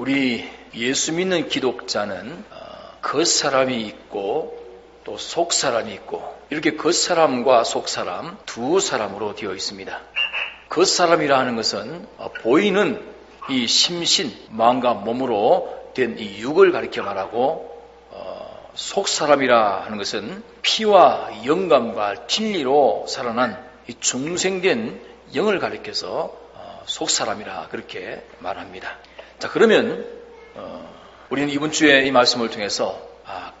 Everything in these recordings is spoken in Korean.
우리 예수 믿는 기독자는 겉사람이 있고 또 속사람이 있고 이렇게 겉사람과 속사람 두 사람으로 되어 있습니다. 겉사람이라 하는 것은 보이는 이 심신, 마음과 몸으로 된 이 육을 가리켜 말하고 속사람이라 하는 것은 피와 영감과 진리로 살아난 이 중생된 영을 가리켜서 속사람이라 그렇게 말합니다. 자, 그러면 우리는 이번 주에 이 말씀을 통해서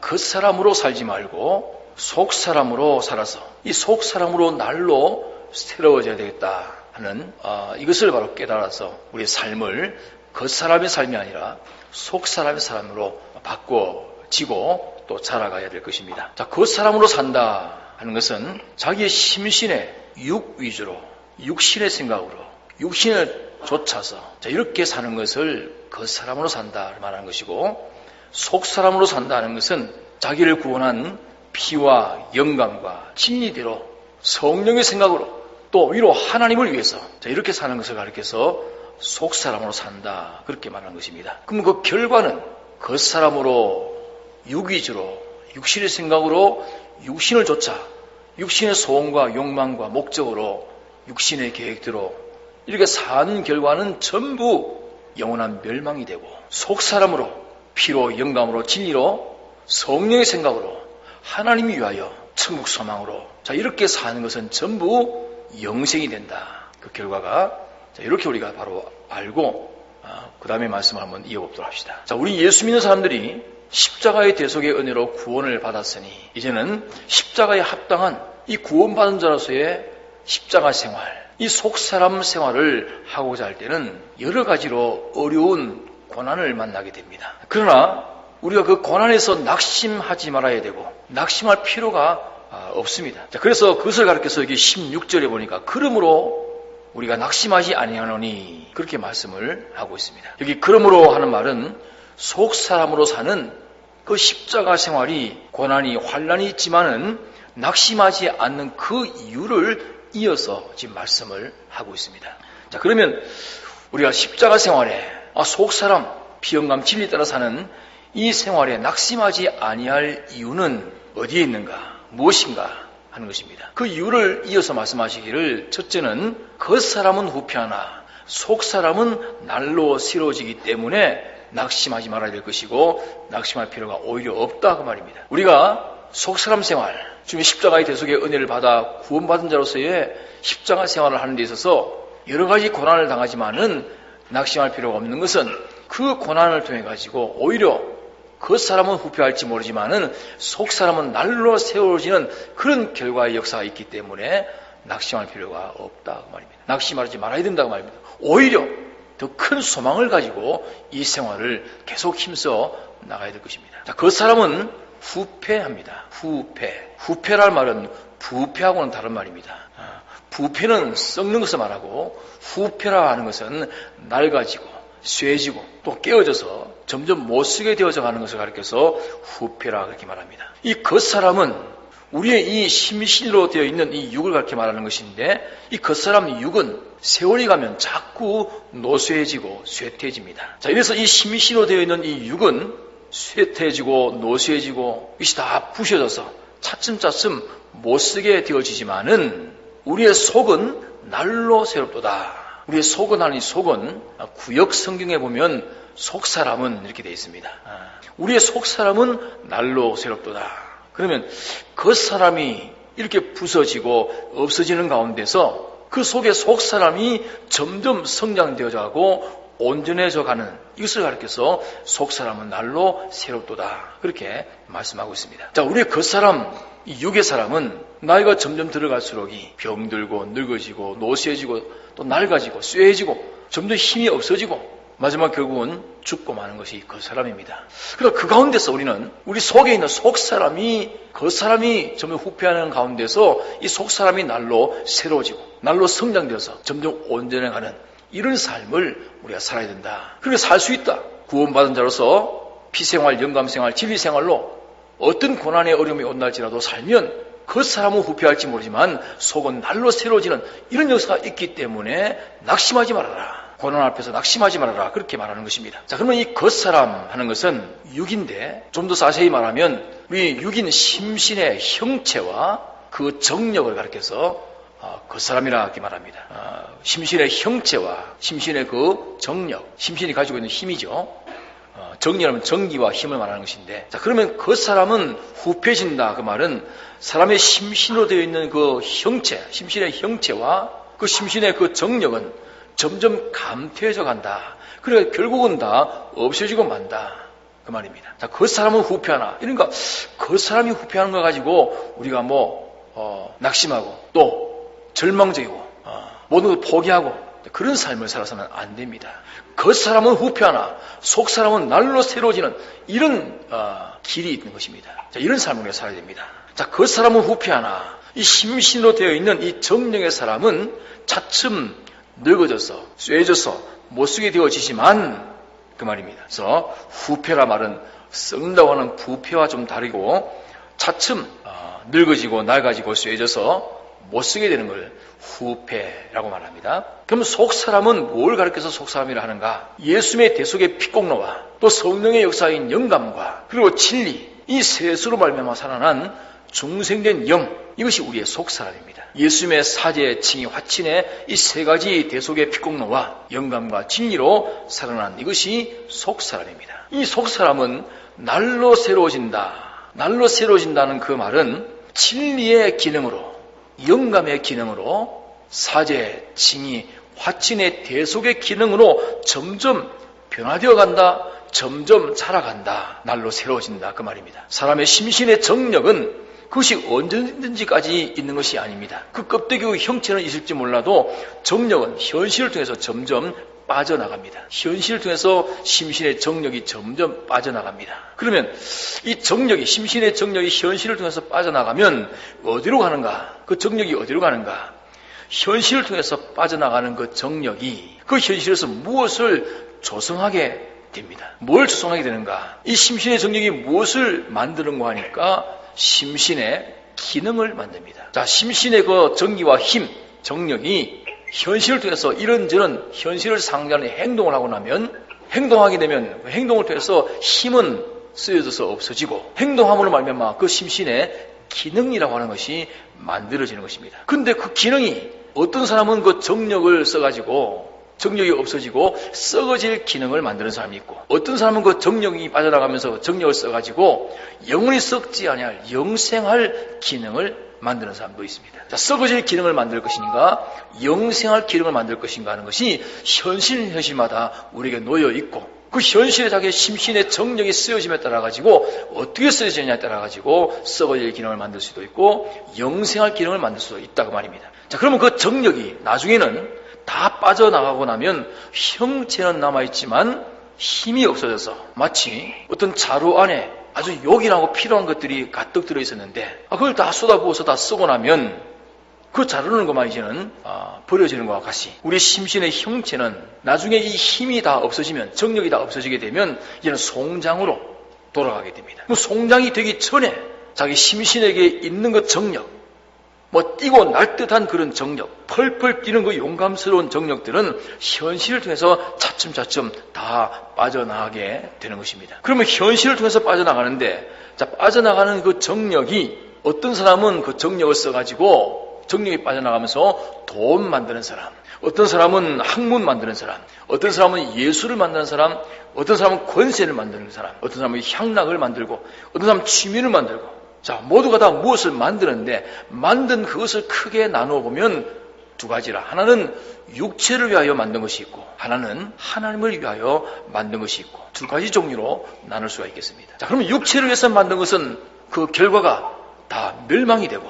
겉사람으로 살지 말고 속사람으로 살아서 이 속사람으로 날로 새로워져야 되겠다 하는 이것을 바로 깨달아서 우리의 삶을 겉사람의 삶이 아니라 속사람의 삶으로 바꿔지고 또 자라가야 될 것입니다. 자, 겉사람으로 산다 하는 것은 자기의 심신의 육 위주로 육신의 생각으로 육신을 좇아서 이렇게 사는 것을 겉사람으로 산다 말하는 것이고, 속사람으로 산다는 것은 자기를 구원한 피와 영감과 진리대로 성령의 생각으로 또 위로 하나님을 위해서 이렇게 사는 것을 가리켜서 속사람으로 산다 그렇게 말하는 것입니다. 그럼 그 결과는 겉사람으로 육위주로 육신의 생각으로 육신을 좇아 육신의 소원과 욕망과 목적으로 육신의 계획대로 이렇게 사는 결과는 전부 영원한 멸망이 되고, 속사람으로 피로 영감으로 진리로 성령의 생각으로 하나님을 위하여 천국 소망으로 이렇게 사는 것은 전부 영생이 된다. 그 결과가 이렇게 우리가 바로 알고 그 다음에 말씀을 한번 이어보도록 합시다. 자, 우리 예수 믿는 사람들이 십자가의 대속의 은혜로 구원을 받았으니 이제는 십자가에 합당한 이 구원받은 자로서의 십자가 생활, 이 속사람 생활을 하고자 할 때는 여러 가지로 어려운 고난을 만나게 됩니다. 그러나 우리가 그 고난에서 낙심하지 말아야 되고 낙심할 필요가 없습니다. 자, 그래서 그것을 가르쳐서 여기 16절에 보니까 그러므로 우리가 낙심하지 아니하노니 그렇게 말씀을 하고 있습니다. 여기 그러므로 하는 말은 속사람으로 사는 그 십자가 생활이 고난이 환난이 있지만은 낙심하지 않는 그 이유를 이어서 지금 말씀을 하고 있습니다. 자, 그러면 우리가 십자가 생활에 속사람 피영감 진리 따라 사는 이 생활에 낙심하지 아니할 이유는 어디에 있는가, 무엇인가 하는 것입니다. 그 이유를 이어서 말씀하시기를, 첫째는 겉사람은 후패하나 속사람은 날로 새로워지기 때문에 낙심하지 말아야 될 것이고 낙심할 필요가 오히려 없다 그 말입니다. 우리가 속사람 생활, 주님의 십자가의 대속의 은혜를 받아 구원받은 자로서의 십자가 생활을 하는 데 있어서 여러 가지 고난을 당하지만은 낙심할 필요가 없는 것은 그 고난을 통해 가지고 오히려 겉사람은 후패할지 모르지만은 속사람은 날로 세워지는 그런 결과의 역사가 있기 때문에 낙심할 필요가 없다 그 말입니다. 낙심하지 말아야 된다 그 말입니다. 오히려 더 큰 소망을 가지고 이 생활을 계속 힘써 나가야 될 것입니다. 자, 겉사람은 후패합니다. 후패란 말은 부패하고는 다른 말입니다. 부패는 썩는 것을 말하고 후패라 하는 것은 낡아지고 쇠지고 또 깨어져서 점점 못쓰게 되어져 가는 것을 가리켜서 후패라 그렇게 말합니다. 이 겉사람은 우리의 이 심신으로 되어 있는 이 육을 가리켜 말하는 것인데, 이 겉사람 육은 세월이 가면 자꾸 노쇠해지고 쇠퇴해집니다. 자, 이래서 이 심신으로 되어 있는 이 육은 쇠퇴해지고 노쇠해지고 이것이 다 부셔져서 차츰차츰 못쓰게 되어지지만은 우리의 속은 날로 새롭도다. 우리의 속은 하는 이 속은 구역 성경에 보면 속사람은 이렇게 되어 있습니다. 우리의 속사람은 날로 새롭도다. 그러면 겉사람이 이렇게 부서지고 없어지는 가운데서 그 속에 속사람이 점점 성장되어져 가고 온전해져 가는 이것을 가리켜서 속사람은 날로 새롭도다 그렇게 말씀하고 있습니다. 자, 우리의 겉사람, 이 육의 사람은 나이가 점점 들어갈수록 병들고 늙어지고 노쇠해지고 또 낡아지고 쇠해지고 점점 힘이 없어지고 마지막 결국은 죽고 마는 것이 겉사람입니다. 그러나 그 가운데서 우리는 우리 속에 있는 속사람이 겉사람이 점점 후패하는 가운데서 이 속사람이 날로 새로워지고 날로 성장되어서 점점 온전해가는 이런 삶을 우리가 살아야 된다. 그렇게 살 수 있다. 구원받은 자로서 피생활, 영감생활, 진리생활로 어떤 고난의 어려움이 온날지라도 살면 겉사람은 후패할지 모르지만 속은 날로 새로워지는 이런 역사가 있기 때문에 낙심하지 말아라. 고난 앞에서 낙심하지 말아라. 그렇게 말하는 것입니다. 자, 그러면 이 겉사람 하는 것은 육인데 좀 더 자세히 말하면 우리 육인 심신의 형체와 그 정력을 가리켜서 겉사람이라 이렇게 말합니다. 심신의 형체와 심신의 그 정력, 심신이 가지고 있는 힘이죠. 정리하면 정기와 힘을 말하는 것인데, 자, 그러면 겉사람은 후패진다. 그 말은 사람의 심신으로 되어 있는 그 형체, 심신의 형체와 그 심신의 그 정력은 점점 감퇴해져 간다. 그러니까 결국은 다 없어지고 만다. 그 말입니다. 자, 겉사람은 후패하나. 그러니까 겉사람이 후패하는 거 가지고 우리가 낙심하고 또 절망적이고 모든 걸 포기하고 그런 삶을 살아서는 안 됩니다. 겉사람은 후패하나 속사람은 날로 새로워지는 이런 길이 있는 것입니다. 자, 이런 삶을 우리가 살아야 됩니다. 자, 겉사람은 후패하나 이 심신으로 되어 있는 이 정령의 사람은 차츰 늙어져서 쇠져서 못쓰게 되어지지만 그 말입니다. 그래서 후패라 말은 썩는다고 하는 부패와 좀 다르고 차츰 늙어지고 낡아지고 쇠져서 못쓰게 되는 걸 후패라고 말합니다. 그럼 속사람은 뭘 가리켜서 속사람이라 하는가? 예수님의 대속의 피공로와 또 성령의 역사인 영감과 그리고 진리, 이 셋으로 말미암아 살아난 중생된 영, 이것이 우리의 속사람입니다. 예수님의 사제, 칭의, 화친의 이 세 가지 대속의 피공로와 영감과 진리로 살아난 이것이 속사람입니다. 이 속사람은 날로 새로워진다. 날로 새로워진다는 그 말은 진리의 기능으로, 영감의 기능으로, 사제, 칭의, 화친의 대속의 기능으로 점점 변화되어 간다. 점점 자라간다. 날로 새로워진다. 그 말입니다. 사람의 심신의 정력은 그것이 언제든지까지 있는 것이 아닙니다. 그 껍데기의 형체는 있을지 몰라도 정력은 현실을 통해서 점점 빠져나갑니다. 현실을 통해서 심신의 정력이 점점 빠져나갑니다. 그러면 이 정력이, 심신의 정력이 현실을 통해서 빠져나가면 어디로 가는가? 그 정력이 어디로 가는가? 현실을 통해서 빠져나가는 그 정력이 그 현실에서 무엇을 조성하게 됩니다. 뭘 조성하게 되는가? 이 심신의 정력이 무엇을 만드는가 하니까 심신의 기능을 만듭니다. 자, 심신의 그 정기와 힘, 정력이 현실을 통해서 이런저런 현실을 상대하는 행동을 하고 나면 행동하게 되면 행동을 통해서 힘은 쓰여져서 없어지고 행동함으로 말미암아 그 심신의 기능이라고 하는 것이 만들어지는 것입니다. 근데 그 기능이 어떤 사람은 그 정력을 써가지고 정력이 없어지고 썩어질 기능을 만드는 사람이 있고 어떤 사람은 그 정력이 빠져나가면서 정력을 써가지고 영원히 썩지 아니할 영생할 기능을 만드는 사람도 있습니다. 자, 썩어질 기능을 만들 것인가 영생할 기능을 만들 것인가 하는 것이 현실마다 우리에게 놓여 있고 그 현실에 자기의 심신의 정력이 쓰여짐에 따라 가지고 어떻게 쓰여지느냐에 따라 가지고 썩어질 기능을 만들 수도 있고 영생할 기능을 만들 수도 있다고 말입니다. 자, 그러면 그 정력이 나중에는 다 빠져나가고 나면 형체는 남아있지만 힘이 없어져서 마치 어떤 자루 안에 아주 요긴하고 필요한 것들이 가득 들어있었는데 그걸 다 쏟아부어서 다 쓰고 나면 그 자루는 것만 이제는 버려지는 것과 같이 우리 심신의 형체는 나중에 이 힘이 다 없어지면 정력이 다 없어지게 되면 이제는 송장으로 돌아가게 됩니다. 송장이 되기 전에 자기 심신에게 있는 것 정력 뛰고 날듯한 그런 정력, 펄펄 뛰는 그 용감스러운 정력들은 현실을 통해서 차츰차츰 다 빠져나가게 되는 것입니다. 그러면 현실을 통해서 빠져나가는데, 자, 빠져나가는 그 정력이 어떤 사람은 그 정력을 써가지고 정력이 빠져나가면서 돈 만드는 사람, 어떤 사람은 학문 만드는 사람, 어떤 사람은 예술을 만드는 사람, 어떤 사람은 권세를 만드는 사람, 어떤 사람은 향락을 만들고, 어떤 사람은 취미를 만들고, 자, 모두가 다 무엇을 만드는데 만든 그것을 크게 나누어 보면 두 가지라. 하나는 육체를 위하여 만든 것이 있고 하나는 하나님을 위하여 만든 것이 있고 두 가지 종류로 나눌 수가 있겠습니다. 자, 그러면 육체를 위해서 만든 것은 그 결과가 다 멸망이 되고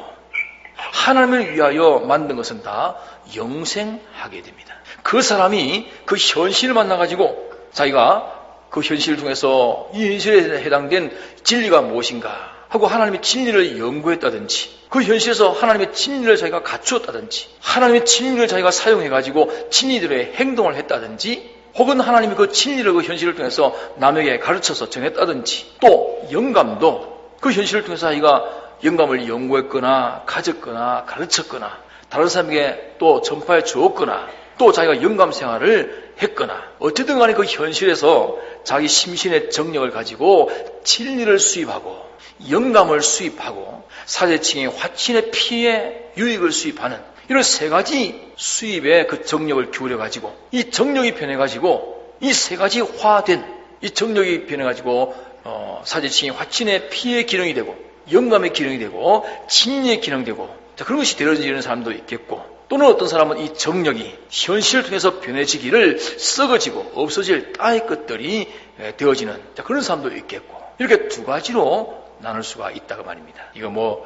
하나님을 위하여 만든 것은 다 영생하게 됩니다. 그 사람이 그 현실을 만나가지고 자기가 그 현실을 통해서 이 현실에 해당된 진리가 무엇인가 하고 하나님의 진리를 연구했다든지 그 현실에서 하나님의 진리를 자기가 갖추었다든지 하나님의 진리를 자기가 사용해가지고 진리들의 행동을 했다든지 혹은 하나님이 그 진리를 그 현실을 통해서 남에게 가르쳐서 전했다든지 또 영감도 그 현실을 통해서 자기가 영감을 연구했거나 가졌거나 가르쳤거나 다른 사람에게 또 전파해 주었거나 또 자기가 영감 생활을 했거나 어쨌든 간에 그 현실에서 자기 심신의 정력을 가지고 진리를 수입하고 영감을 수입하고 사제층의 화친의 피에 유익을 수입하는 이런 세 가지 수입에 그 정력을 기울여 가지고 이 정력이 변해 가지고 이 세 가지 화된 이 정력이 변해 가지고 사제층의 화친의 피의 기능이 되고 영감의 기능이 되고 진리의 기능이 되고 자, 그런 것이 되어지는 사람도 있겠고 또는 어떤 사람은 이 정력이 현실을 통해서 변해지기를 썩어지고 없어질 따의 것들이 되어지는 자, 그런 사람도 있겠고 이렇게 두 가지로 나눌 수가 있다고 말입니다. 이거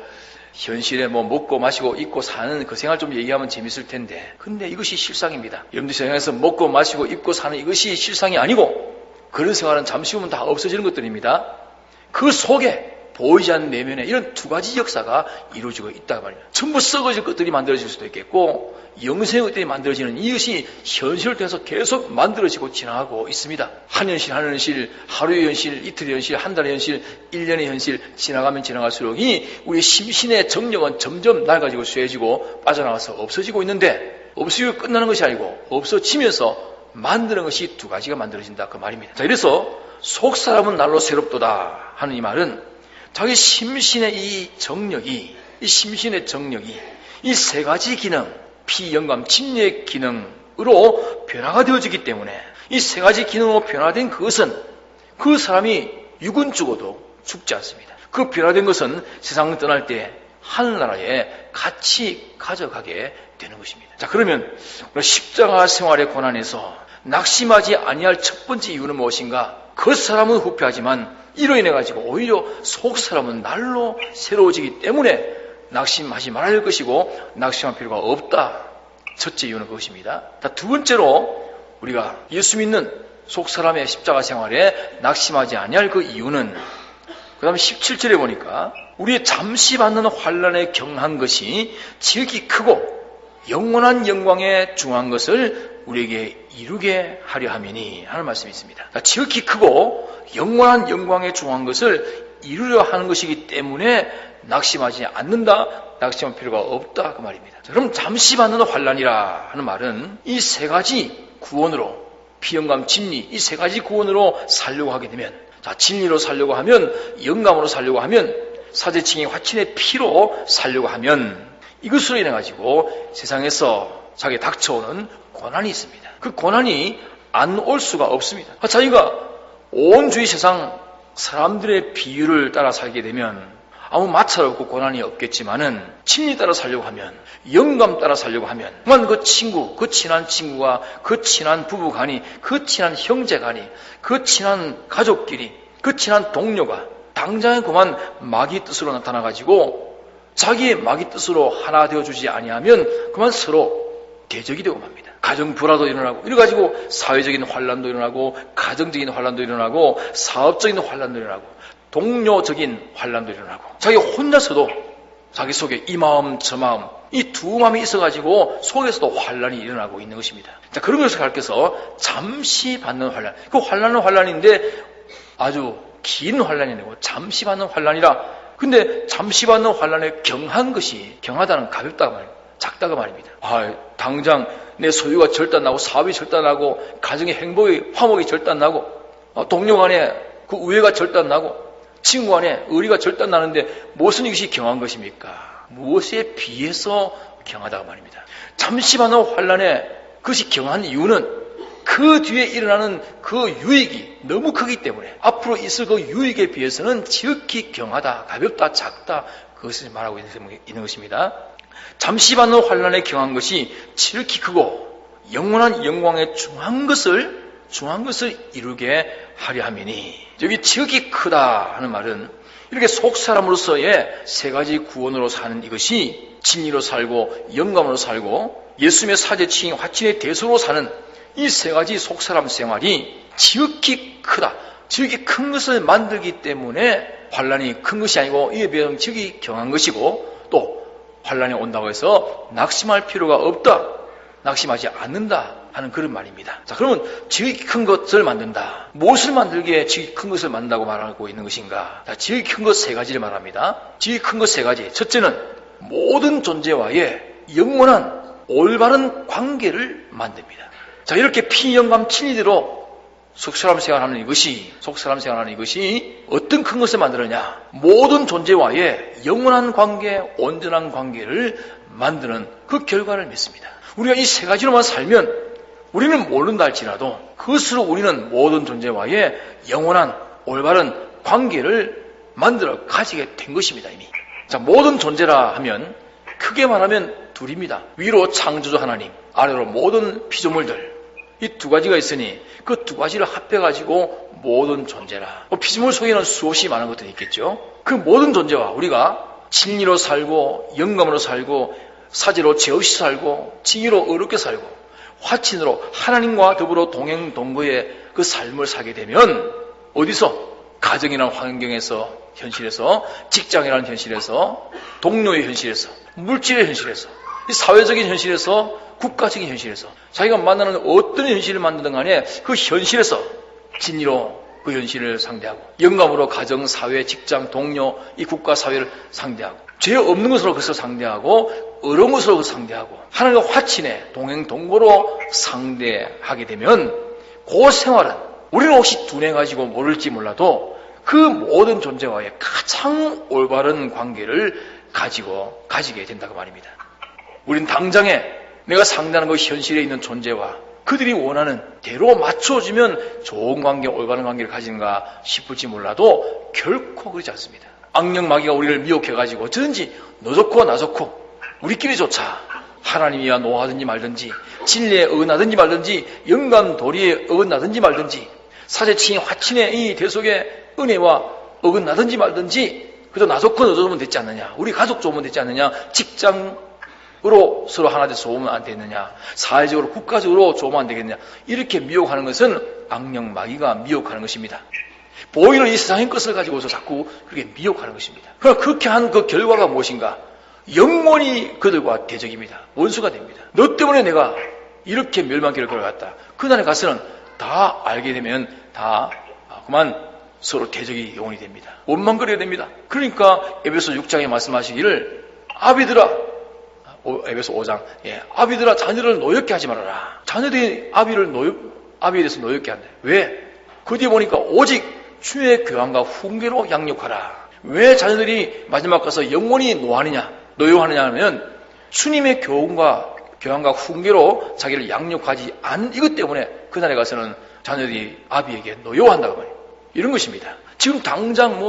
현실에 먹고 마시고 입고 사는 그 생활 좀 얘기하면 재밌을 텐데 근데 이것이 실상입니다. 여러분들 세상에서 먹고 마시고 입고 사는 이것이 실상이 아니고 그런 생활은 잠시 후면 다 없어지는 것들입니다. 그 속에 보이지 않는 내면에 이런 두 가지 역사가 이루어지고 있다고 말입니다. 전부 썩어질 것들이 만들어질 수도 있겠고 영생의 것들이 만들어지는 이것이 현실을 통해서 계속 만들어지고 지나가고 있습니다. 한 현실, 하루의 현실, 이틀의 현실, 한 달의 현실, 1년의 현실 지나가면 지나갈수록 우리 심신의 정력은 점점 낡아지고 쇠해지고 빠져나가서 없어지고 있는데 없어지고 끝나는 것이 아니고 없어지면서 만드는 것이 두 가지가 만들어진다 그 말입니다. 자, 이래서 속 사람은 날로 새롭도다 하는 이 말은 자기 심신의 이 심신의 정력이 이 세 가지 기능, 피, 영감, 진리의 기능으로 변화가 되어지기 때문에 이 세 가지 기능으로 변화된 그것은 그 사람이 육은 죽어도 죽지 않습니다. 그 변화된 것은 세상을 떠날 때 하늘나라에 같이 가져가게 되는 것입니다. 자, 그러면 십자가 생활의 고난에서 낙심하지 아니할 첫 번째 이유는 무엇인가? 그 사람은 후패하지만 이로 인해 가지고 오히려 속 사람은 날로 새로워지기 때문에 낙심하지 말아야 할 것이고 낙심할 필요가 없다. 첫째 이유는 그것입니다. 두 번째로 우리가 예수 믿는 속 사람의 십자가 생활에 낙심하지 아니할 그 이유는 그 다음에 17절에 보니까 우리의 잠시 받는 환난에 경한 것이 지극히 크고 영원한 영광에 중한 것을 우리에게 이루게 하려 함이니 하는 말씀이 있습니다. 지극히 크고 영원한 영광에 중한 것을 이루려 하는 것이기 때문에 낙심하지 않는다, 낙심할 필요가 없다 그 말입니다. 그럼 잠시 받는 환난이라 하는 말은 이 세 가지 구원으로 피영감, 진리 이 세 가지 구원으로 살려고 하게 되면 진리로 살려고 하면 영감으로 살려고 하면 사제층의 화친의 피로 살려고 하면 이것으로 인해 가지고 세상에서 자기에 닥쳐오는 고난이 있습니다. 그 고난이 안 올 수가 없습니다. 자기가 온 주위 세상 사람들의 비유를 따라 살게 되면 아무 마찰 없고 고난이 없겠지만은 진리 따라 살려고 하면 영감 따라 살려고 하면 그 친구, 그 친한 친구가 그 친한 부부간이 그 친한 형제간이 그 친한 가족끼리 그 친한 동료가 당장에 그만 마귀 뜻으로 나타나가지고 자기의 마귀 뜻으로 하나 되어주지 아니하면 그만 서로 대적이 되고 맙니다. 가정 불화도 일어나고 이래가지고 사회적인 환란도 일어나고 가정적인 환란도 일어나고 사업적인 환란도 일어나고 동료적인 환란도 일어나고 자기 혼자서도 자기 속에 이 마음 저 마음 이 두 마음이 있어가지고 속에서도 환란이 일어나고 있는 것입니다. 자, 그런 것을 가르쳐서 잠시 받는 환란. 그 환란은 환란인데 아주 긴 환란이 아니고 잠시 받는 환란이라. 근데 잠시 받는 환란에 경한 것이 경하다는 가볍다가 말입니다. 작다가 말입니다. 당장 내 소유가 절단나고 사업이 절단나고 가정의 행복이 화목이 절단나고 동료 간에 그 우애가 절단나고 친구 간에 의리가 절단나는데 무슨 이것이 경한 것입니까? 무엇에 비해서 경하다가 말입니다. 잠시 받는 환란에 그것이 경한 이유는 그 뒤에 일어나는 그 유익이 너무 크기 때문에 앞으로 있을 그 유익에 비해서는 지극히 경하다, 가볍다, 작다 그것을 말하고 있는 것입니다. 잠시 받는 환란에 경한 것이 지극히 크고 영원한 영광에 중한 것을 이루게 하려 함이니 여기 지극히 크다 하는 말은 이렇게 속 사람으로서의 세 가지 구원으로 사는 이것이 진리로 살고 영감으로 살고 예수님의 사제층인 화친의 대소로 사는 이 세 가지 속 사람 생활이 지극히 크다. 지극히 큰 것을 만들기 때문에 환란이 큰 것이 아니고 이에 비하면 지극히 경한 것이고 또 환란이 온다고 해서 낙심할 필요가 없다. 낙심하지 않는다 하는 그런 말입니다. 자, 그러면 지극히 큰 것을 만든다. 무엇을 만들기에 지극히 큰 것을 만든다고 말하고 있는 것인가? 자, 지극히 큰 것 세 가지를 말합니다. 지극히 큰 것 세 가지. 첫째는 모든 존재와의 영원한 올바른 관계를 만듭니다. 자, 이렇게 피영감 진리대로 속사람 생활하는 이것이 어떤 큰 것을 만들었냐? 모든 존재와의 영원한 관계, 온전한 관계를 만드는 그 결과를 맺습니다. 우리가 이 세 가지로만 살면 우리는 모른다 할지라도 그것으로 우리는 모든 존재와의 영원한 올바른 관계를 만들어 가지게 된 것입니다, 이미. 자, 모든 존재라 하면 크게 말하면 둘입니다. 위로 창조주 하나님, 아래로 모든 피조물들. 이 두 가지가 있으니 그 두 가지를 합해가지고 모든 존재라. 피조물 속에는 수없이 많은 것들이 있겠죠. 그 모든 존재와 우리가 진리로 살고 영감으로 살고 사제로 죄 없이 살고 칭의로 의롭게 살고 화친으로 하나님과 더불어 동행동거의 그 삶을 살게 되면 어디서? 가정이라는 환경에서, 현실에서, 직장이라는 현실에서, 동료의 현실에서, 물질의 현실에서, 사회적인 현실에서, 국가적인 현실에서 자기가 만나는 어떤 현실을 만드든 간에 그 현실에서 진리로 그 현실을 상대하고 영감으로 가정, 사회, 직장, 동료, 이 국가, 사회를 상대하고 죄 없는 것으로 그것을 상대하고 의로운 것으로 그것을 상대하고 하나님과 화친의 동행동거로 상대하게 되면 그 생활은 우리는 혹시 둔해가지고 모를지 몰라도 그 모든 존재와의 가장 올바른 관계를 가지게 된다고 말입니다. 우린 당장에 내가 상대하는 그 현실에 있는 존재와 그들이 원하는 대로 맞춰주면 좋은 관계, 올바른 관계를 가지는가 싶을지 몰라도 결코 그렇지 않습니다. 악령 마귀가 우리를 미혹해가지고 어쩌든지 너 좋고 나 좋고 우리끼리 좋자. 하나님이야 노하든지 말든지 진리에 어긋나든지 말든지 영감 도리에 어긋나든지 말든지 사제칭 화친의 이 대속의 은혜와 어긋나든지 말든지 그래도 나 좋고 너 좋으면 됐지 않느냐. 우리 가족 좋으면 됐지 않느냐. 직장으로 서로 하나 돼서 좋으면 안 되느냐. 사회적으로 국가적으로 좋으면 안 되겠느냐. 이렇게 미혹하는 것은 악령 마귀가 미혹하는 것입니다. 보이는 이 세상의 것을 가지고서 자꾸 그렇게 미혹하는 것입니다. 그럼 그렇게 한 그 결과가 무엇인가? 영원히 그들과 대적입니다. 원수가 됩니다. 너 때문에 내가 이렇게 멸망길을 걸어갔다. 그날에 가서는 다 알게 되면 다 그만 서로 대적이 영원히 됩니다. 원망거려야 됩니다. 그러니까 에베소 6장에 말씀하시기를 아비들아, 에베소 5장, 아비들아 자녀를 노엽게 하지 말아라. 자녀들이 아비에 대해서 노엽게 한다. 왜? 그 뒤에 보니까 오직 주의 교환과 훈계로 양육하라. 왜 자녀들이 마지막 가서 영원히 노여하느냐 하면 주님의 교훈과 교환과 훈계로 자기를 양육하지 않은 이것 때문에 그날에 가서는 자녀들이 아비에게 노여한다고 말이에요. 이런 것입니다. 지금 당장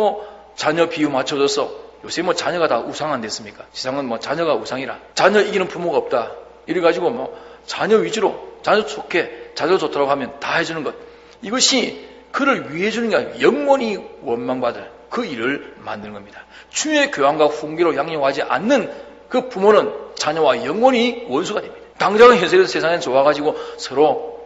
자녀 비유 맞춰줘서 요새 자녀가 다 우상 안 됐습니까? 세상은 자녀가 우상이라. 자녀 이기는 부모가 없다. 이래가지고 자녀 위주로 자녀 좋다고 하면 다 해주는 것. 이것이 그를 위해 주는 게 아니라 영원히 원망받을 그 일을 만드는 겁니다. 주의 교환과 훈계로 양육하지 않는 그 부모는 자녀와 영원히 원수가 됩니다. 당장은 현실에서 세상에 좋아가지고 서로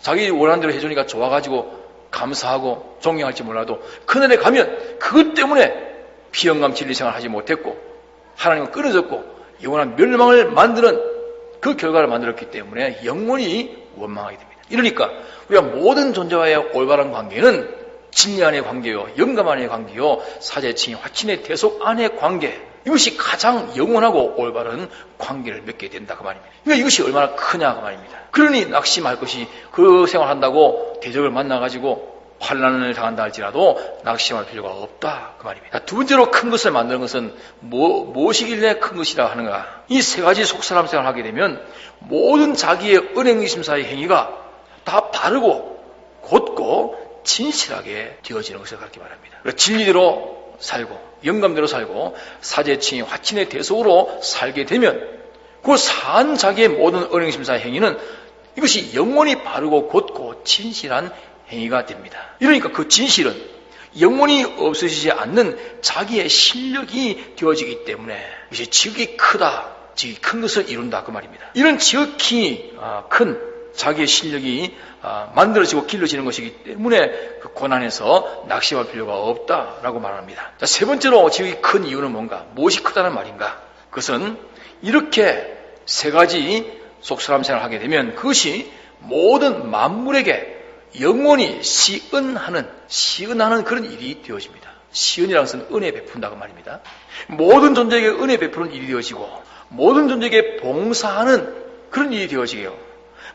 자기 원하는 대로 해주니까 좋아가지고 감사하고 존경할지 몰라도 그날에 가면 그것 때문에 피영감 진리생활을 하지 못했고 하나님과 끊어졌고 영원한 멸망을 만드는 그 결과를 만들었기 때문에 영원히 원망하게 됩니다. 이러니까 우리가 모든 존재와의 올바른 관계는 진리 안의 관계요, 영감 안의 관계요, 사제칭, 화친의 대속 안의 관계, 이것이 가장 영원하고 올바른 관계를 맺게 된다 그 말입니다. 그러니까 이것이 얼마나 크냐 그 말입니다. 그러니 낙심할 것이 그 생활한다고 대적을 만나가지고 환난을 당한다 할지라도 낙심할 필요가 없다 그 말입니다. 두 번째로 큰 것을 만드는 것은 무엇이길래 큰 것이라 하는가? 이 세 가지 속사람 생활을 하게 되면 모든 자기의 은행심사의 행위가 다 바르고 곧고 진실하게 되어지는 것을 그렇게 말합니다. 진리대로 살고 영감대로 살고 사제칭의 화친의 대속으로 살게 되면 그 사한 자기의 모든 은행심사의 행위는 이것이 영원히 바르고 곧고 진실한 행위가 됩니다. 이러니까 그 진실은 영원히 없어지지 않는 자기의 실력이 되어지기 때문에 이것이 지극히 크다, 지극히 큰 것을 이룬다 그 말입니다. 이런 지극히 큰 자기의 실력이 만들어지고 길러지는 것이기 때문에 그 고난에서 낙심할 필요가 없다라고 말합니다. 자, 세 번째로 지극히 큰 이유는 뭔가? 무엇이 크다는 말인가? 그것은 이렇게 세 가지 속사람 생활을 하게 되면 그것이 모든 만물에게 영원히 시은하는 그런 일이 되어집니다. 시은이라는 것은 은혜 베푼다고 말입니다. 모든 존재에게 은혜 베푸는 일이 되어지고 모든 존재에게 봉사하는 그런 일이 되어지게요.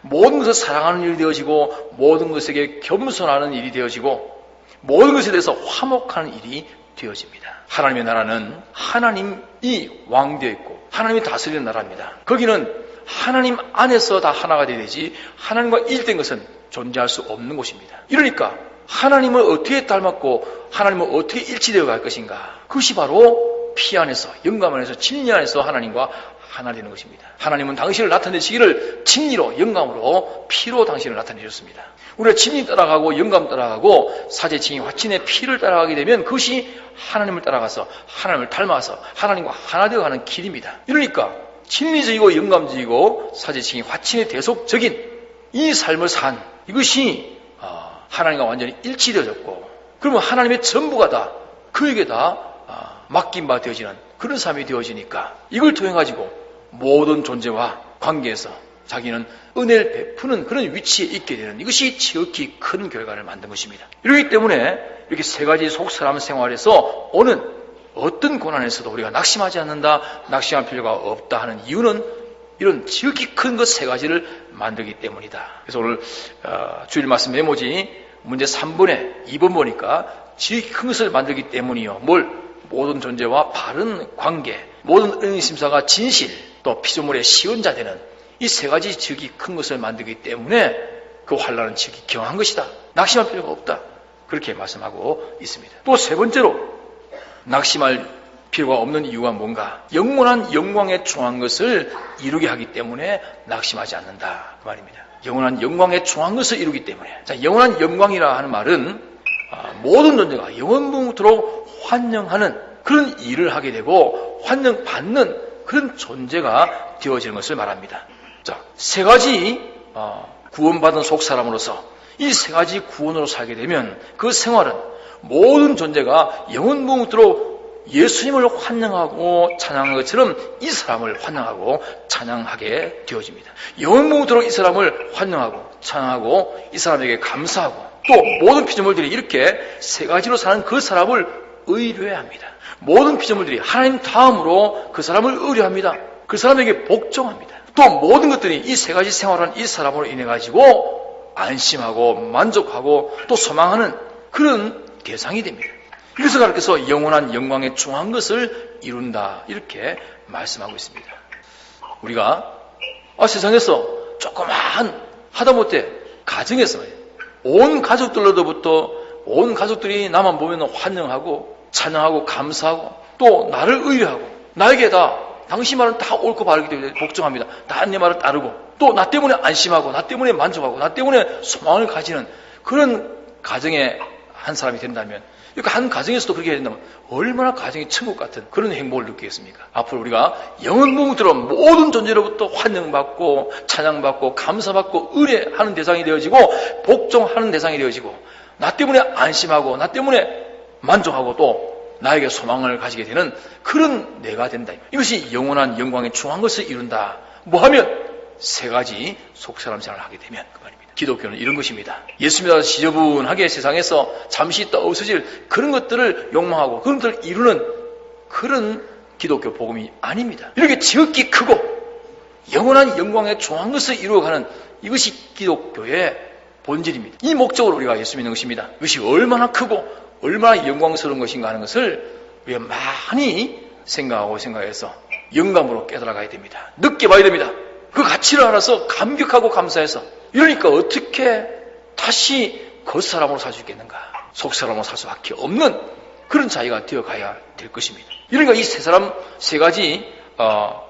모든 것을 사랑하는 일이 되어지고 모든 것에게 겸손하는 일이 되어지고 모든 것에 대해서 화목하는 일이 되어집니다. 하나님의 나라는 하나님이 왕되어 있고 하나님이 다스리는 나라입니다. 거기는 하나님 안에서 다 하나가 되지 하나님과 일된 것은 존재할 수 없는 곳입니다. 이러니까 하나님을 어떻게 닮았고 하나님을 어떻게 일치되어 갈 것인가? 그것이 바로 피 안에서, 영감 안에서, 진리 안에서 하나님과 하나 되는 것입니다. 하나님은 당신을 나타내시기를 진리로, 영감으로, 피로 당신을 나타내셨습니다. 우리가 진리 따라가고 영감 따라가고 사제칭의 화친의 피를 따라가게 되면 그것이 하나님을 따라가서 하나님을 닮아서 하나님과 하나 되어가는 길입니다. 이러니까 진리적이고 영감적이고 사제칭의 화친의 대속적인 이 삶을 산 이것이 하나님과 완전히 일치되어졌고 그러면 하나님의 전부가 다 그에게 다 맡긴 바 되어지는 그런 삶이 되어지니까 이걸 통해 가지고 모든 존재와 관계에서 자기는 은혜를 베푸는 그런 위치에 있게 되는 이것이 지극히 큰 결과를 만든 것입니다. 이러기 때문에 이렇게 세 가지 속사람 생활에서 오는 어떤 고난에서도 우리가 낙심하지 않는다, 낙심할 필요가 없다 하는 이유는 이런 지극히 큰 것 세 가지를 만들기 때문이다. 그래서 오늘 주일 말씀 메모지 문제 3번에 2번 보니까 지극히 큰 것을 만들기 때문이요. 모든 존재와 바른 관계, 모든 은심사가 진실, 또 피조물의 시은자 되는 이 세 가지 지극히 큰 것을 만들기 때문에 그 환난은 지극히 경한 것이다. 낙심할 필요가 없다. 그렇게 말씀하고 있습니다. 또 세 번째로 낙심할 필요가 없는 이유가 뭔가? 영원한 영광에 중한 것을 이루게 하기 때문에 낙심하지 않는다. 그 말입니다. 영원한 영광에 중한 것을 이루기 때문에. 자, 영원한 영광이라 하는 말은 모든 존재가 영원무토록 환영하는 그런 일을 하게 되고 환영받는 그런 존재가 되어지는 것을 말합니다. 자, 세 가지 구원받은 속사람으로서 이 세 가지 구원으로 살게 되면 그 생활은 모든 존재가 영원무토록 예수님을 환영하고 찬양한 것처럼 이 사람을 환영하고 찬양하게 되어집니다. 영원무토록 이 사람을 환영하고 찬양하고 이 사람에게 감사하고 또 모든 피조물들이 이렇게 세 가지로 사는 그 사람을 의뢰합니다. 모든 피조물들이 하나님 다음으로 그 사람을 의뢰합니다. 그 사람에게 복종합니다. 또 모든 것들이 이 세 가지 생활하는 이 사람으로 인해 가지고 안심하고 만족하고 또 소망하는 그런 대상이 됩니다. 이것을 가르쳐서 영원한 영광에 중한 것을 이룬다 이렇게 말씀하고 있습니다. 우리가 세상에서 조그마한 하다못해 가정에서 온 가족들로부터 온 가족들이 나만 보면 환영하고 찬양하고 감사하고 또 나를 의뢰하고 나에게 다 당신 말은 다 옳고 바르기 때문에 복종합니다. 다 내 말을 따르고 또 나 때문에 안심하고 나 때문에 만족하고 나 때문에 소망을 가지는 그런 가정의 한 사람이 된다면 그러니까 한 가정에서도 그렇게 된다면 얼마나 가정이 천국 같은 그런 행복을 느끼겠습니까? 앞으로 우리가 영원무토록 모든 존재로부터 환영받고 찬양받고 감사받고 의뢰하는 대상이 되어지고 복종하는 대상이 되어지고 나 때문에 안심하고 나 때문에 만족하고 또 나에게 소망을 가지게 되는 그런 내가 된다. 이것이 영원한 영광에 중한 것을 이룬다. 뭐하면 세 가지 속사람 생활을 하게 되면 그 말입니다. 기독교는 이런 것입니다. 예수 믿어 지저분하게 세상에서 잠시 있다 없어질 그런 것들을 욕망하고 그런 것들을 이루는 그런 기독교 복음이 아닙니다. 이렇게 지극히 크고 영원한 영광에 중한 것을 이루어가는 이것이 기독교의 본질입니다. 이 목적으로 우리가 예수 믿는 것입니다. 이것이 얼마나 크고 얼마나 영광스러운 것인가 하는 것을 우리가 많이 생각해서 영감으로 깨달아가야 됩니다. 늦게 봐야 됩니다. 그 가치를 알아서 감격하고 감사해서 이러니까 어떻게 다시 겉사람으로 살 수 있겠는가? 속사람으로 살 수밖에 없는 그런 자기가 되어가야 될 것입니다. 이러니까 이 세 가지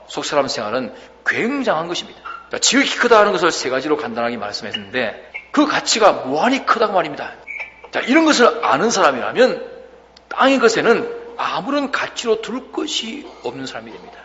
속사람 생활은 굉장한 것입니다. 지극히 크다 하는 것을 세 가지로 간단하게 말씀했는데 그 가치가 무한히 크다고 말입니다. 자, 이런 것을 아는 사람이라면 땅의 것에는 아무런 가치로 둘 것이 없는 사람이 됩니다.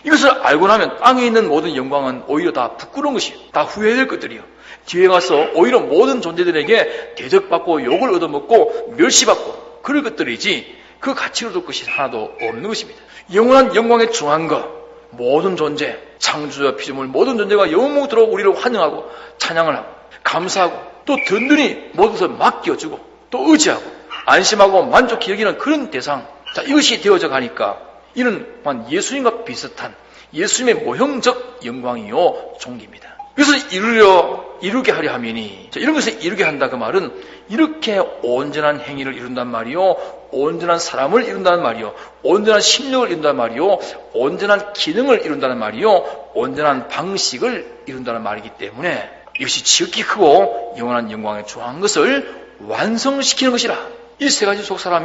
이것을 알고 나면 땅에 있는 모든 영광은 오히려 다 부끄러운 것이에요. 다 후회될 것들이요. 뒤에 가서 오히려 모든 존재들에게 대적받고 욕을 얻어먹고 멸시받고 그럴 것들이지 그 가치로 둘 것이 하나도 없는 것입니다. 영원한 영광에 중한 것, 모든 존재, 창조자 피조물 모든 존재가 영원토록 우리를 환영하고 찬양을 하고 감사하고 또 든든히 모든 것을 맡겨주고 또 의지하고 안심하고 만족히 여기는 그런 대상. 자, 이것이 되어져 가니까 이는 예수님과 비슷한 예수님의 모형적 영광이요 존귀입니다. 그래서 이루게 하려 함이니, 이런 것을 이루게 한다 그 말은 이렇게 온전한 행위를 이룬단 말이요, 온전한 사람을 이룬다는 말이요, 온전한 심령을 이룬다는 말이요, 온전한 기능을 이룬다는 말이요, 온전한 방식을 이룬다는 말이기 때문에 이것이 지극히 크고 영원한 영광에 중한 것을 완성시키는 것이라. 이 세 가지 속사람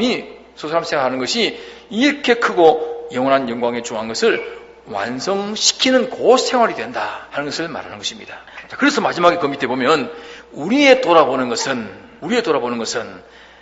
생각하는 것이 이렇게 크고 영원한 영광에 중한 것을 완성시키는 그 생활이 된다 하는 것을 말하는 것입니다. 자, 그래서 마지막에 그 밑에 보면 우리의 돌아보는 것은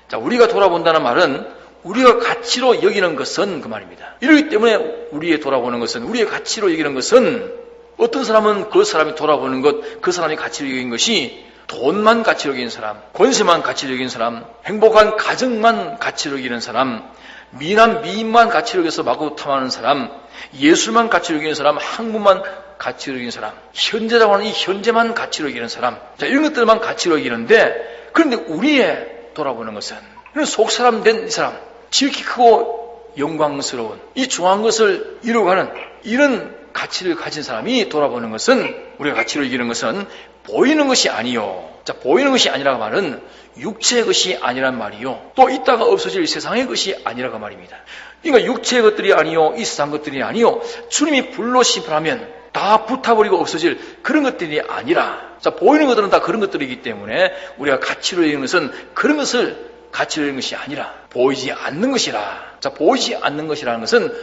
자, 우리가 돌아본다는 말은 우리가 가치로 여기는 것은 그 말입니다. 이러기 때문에 우리의 돌아보는 것은, 우리의 가치로 여기는 것은, 어떤 사람은 그 사람이 돌아보는 것, 그 사람이 가치로 여기는 것이 돈만 가치로 여기는 사람, 권세만 가치로 여기는 사람, 행복한 가정만 가치로 여기는 사람, 미남 미인만 가치로 여겨서 마구 탐하는 사람, 예술만 가치로 여기는 사람, 학문만 가치로 여기는 사람, 현재라고 하는 이 현재만 가치로 여기는 사람, 자, 이런 것들만 가치로 여기는데, 그런데 우리의 돌아보는 것은, 속사람 된 이 사람, 지극히 크고 영광스러운 이 중한 것을 이루어가는 이런 가치를 가진 사람이 돌아보는 것은, 우리가 가치로 이기는 것은 보이는 것이 아니요. 자, 보이는 것이 아니라고 말은 육체의 것이 아니란 말이요, 또 있다가 없어질 세상의 것이 아니라고 말입니다. 그러니까 육체의 것들이 아니요, 이 세상 것들이 아니요, 주님이 불로 심판하면 다 불타버리고 없어질 그런 것들이 아니라, 자, 보이는 것들은 다 그런 것들이기 때문에 우리가 가치로 여기는 것은 그런 것을 가치로 여기는 것이 아니라 보이지 않는 것이라. 자, 보이지 않는 것이라는 것은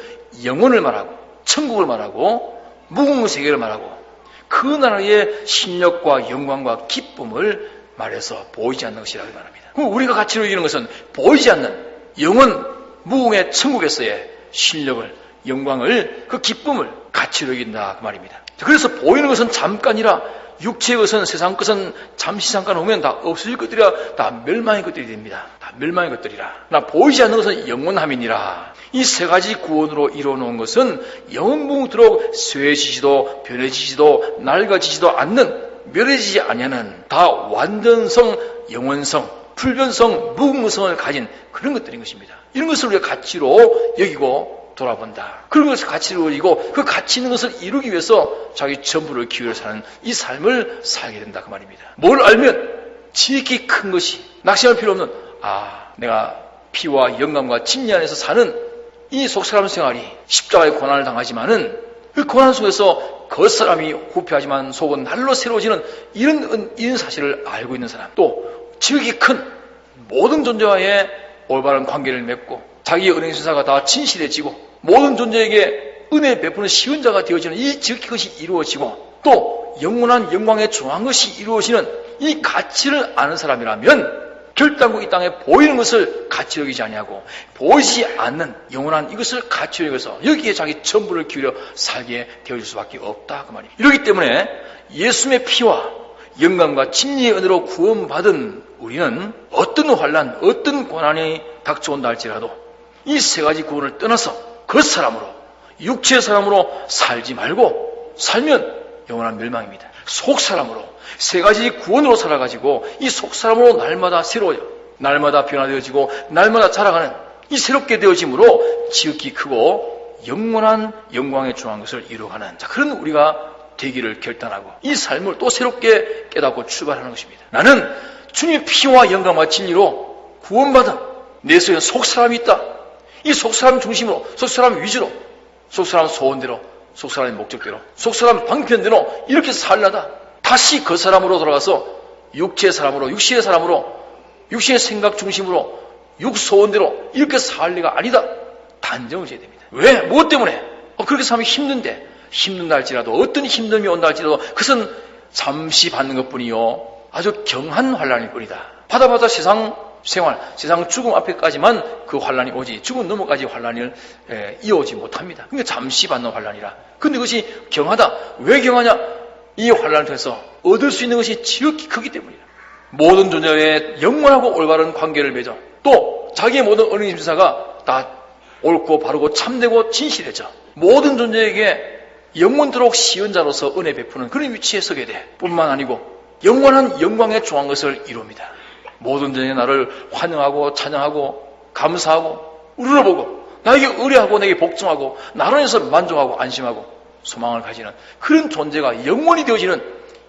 영혼을 말하고 천국을 말하고 무궁무 세계를 말하고 그 나라의 신력과 영광과 기쁨을 말해서 보이지 않는 것이라고 말합니다. 그럼 우리가 가치로 여기는 것은 보이지 않는 영원 무궁의 천국에서의 신력을, 영광을, 그 기쁨을 가치로 여긴다 그 말입니다. 그래서 보이는 것은 잠깐이라, 육체의 것은, 세상 것은 잠시 잠깐 오면 다 없어질 것들이라, 다 멸망의 것들이 됩니다. 다 멸망의 것들이라. 나 보이지 않는 것은 영원함이니라. 이 세 가지 구원으로 이루어놓은 것은 영원무토록 쇠지지도 변해지지도 낡아지지도 않는, 멸해지지 아니하는 다 완전성, 영원성, 불변성, 무궁무성을 가진 그런 것들인 것입니다. 이런 것을 우리가 가치로 여기고 돌아본다. 그런 것을 가치로 여기고 그 가치 있는 것을 이루기 위해서 자기 전부를 기회로 사는 이 삶을 살게 된다 그 말입니다. 뭘 알면 지극히 큰 것이, 낙심할 필요 없는, 내가 피와 영감과 진리 안에서 사는 이 속사람 생활이 십자가의 고난을 당하지만은 그 고난 속에서 겉사람이 후패하지만 속은 날로 새로워지는 이런 사실을 알고 있는 사람, 또 지극히 큰 모든 존재와의 올바른 관계를 맺고 자기의 은행 순사가 다 진실해지고 모든 존재에게 은혜 베푸는 시은자가 되어지는 이 지극히 것이 이루어지고 또 영원한 영광에 중한 것이 이루어지는 이 가치를 아는 사람이라면 결단코 이 땅에 보이는 것을 가치 여기지 아니하고 보이지 않는 영원한 이것을 가치 여겨서 여기에 자기 전부를 기울여 살게 되어질 수밖에 없다 그 말입니다. 이렇기 때문에 예수님의 피와 영광과 진리의 은혜로 구원받은 우리는 어떤 환난, 어떤 고난이 닥쳐온다 할지라도 이 세 가지 구원을 떠나서 그 사람으로, 육체의 사람으로 살지 말고 살면 영원한 멸망입니다. 속 사람으로, 세 가지 구원으로 살아가지고 이 속 사람으로 날마다 새로워요. 날마다 변화되어지고 날마다 자라가는 이 새롭게 되어짐으로 지극히 크고 영원한 영광에 중한 것을 이루어가는, 자, 그런 우리가 되기를 결단하고 이 삶을 또 새롭게 깨닫고 출발하는 것입니다. 나는 주님의 피와 영광과 진리로 구원받은 내 속에 속사람이 있다. 이 속사람 중심으로, 속사람 위주로, 속사람 소원대로, 속사람의 목적대로, 속사람 방편대로 이렇게 살려다 다시 그 사람으로 돌아가서 육체의 사람으로, 육신의 사람으로, 육신의 생각 중심으로, 육소원대로 이렇게 살 리가 아니다. 단정을 지어야 됩니다. 왜? 무엇 때문에? 그렇게 살면 힘든데, 힘든다 할지라도, 어떤 힘듦이 온다 할지라도 그것은 잠시 받는 것뿐이요, 아주 경한 환란일 뿐이다. 받아봤자 세상 생활, 세상 죽음 앞에까지만 그 환란이 오지, 죽음 넘어까지 환란을 이어오지 못합니다. 그러니까 잠시 받는 환란이라. 근데 그것이 경하다. 왜 경하냐? 이 환란을 통해서 얻을 수 있는 것이 지극히 크기 때문이다. 모든 존재의 영원하고 올바른 관계를 맺어 또 자기의 모든 은혜 심사가 다 옳고 바르고 참되고 진실해져 모든 존재에게 영원토록 시은자로서 은혜 베푸는 그런 위치에 서게 돼. 뿐만 아니고 영원한 영광에 중한 것을 이룹니다. 모든 존재가 나를 환영하고 찬양하고 감사하고 우러러보고 나에게 의뢰하고 내게 복종하고 나로 인해서 만족하고 안심하고 소망을 가지는 그런 존재가 영원히 되어지는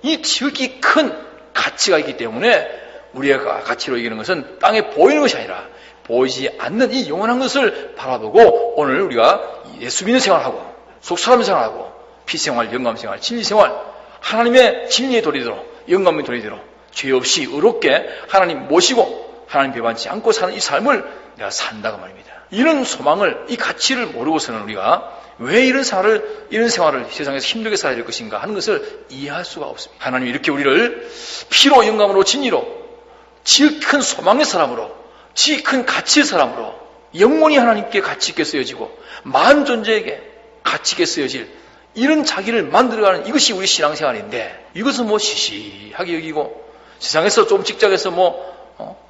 이 지극히 큰 가치가 있기 때문에 우리가 가치로 이기는 것은 땅에 보이는 것이 아니라 보이지 않는 이 영원한 것을 바라보고 오늘 우리가 예수 믿는 생활하고 속사람 생활하고 피생활, 영감생활, 진리생활 하나님의 진리의 도리대로 영감의 도리대로 죄 없이 의롭게 하나님 모시고 하나님 배반치 않고 사는 이 삶을 내가 산다고 말입니다. 이런 소망을 이 가치를 모르고서는 우리가 왜 이런 생활을 세상에서 힘들게 살아야 될 것인가 하는 것을 이해할 수가 없습니다. 하나님이 이렇게 우리를 피로 영감으로 진리로 지극히 큰 소망의 사람으로 지극히 큰 가치의 사람으로 영원히 하나님께 가치 있게 쓰여지고 만 존재에게 가치 있게 쓰여질 이런 자기를 만들어가는 이것이 우리 신앙생활인데 이것은 뭐 시시하게 여기고 세상에서 좀 직장에서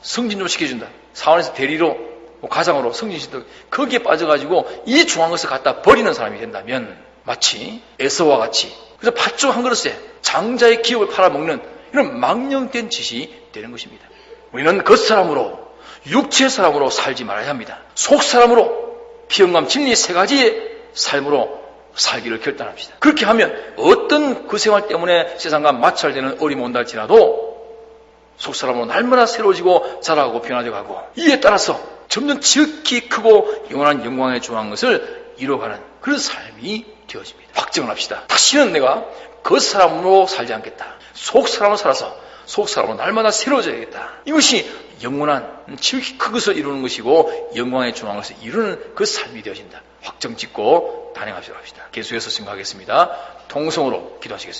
승진 좀 시켜준다. 사원에서 대리로 가장으로 승진시킨다. 거기에 빠져가지고 이 중요한 것을 갖다 버리는 사람이 된다면 마치 에서와 같이 그래서 팥죽 한 그릇에 장자의 기업을 팔아먹는 이런 망령된 짓이 되는 것입니다. 우리는 겉사람으로 육체의 사람으로 살지 말아야 합니다. 속사람으로 피영감 진리 세 가지의 삶으로 살기를 결단합시다. 그렇게 하면 어떤 그 생활 때문에 세상과 마찰되는 어려움이 온다 할지라도 속사람으로 날마다 새로워지고 자라고 변화되어가고 이에 따라서 점점 지극히 크고 영원한 영광에 중한 것을 이뤄가는 그런 삶이 되어집니다. 확정을 합시다. 다시는 내가 겉사람으로 살지 않겠다. 속사람으로 살아서 속사람으로 날마다 새로워져야겠다. 이것이 영원한 지극히 큰 것을 이루는 것이고 영광에 중한 것을 이루는 그 삶이 되어진다. 확정 짓고 단행하시도록 합시다. 계속해서 생각하겠습니다. 통성으로 기도하시겠습니다.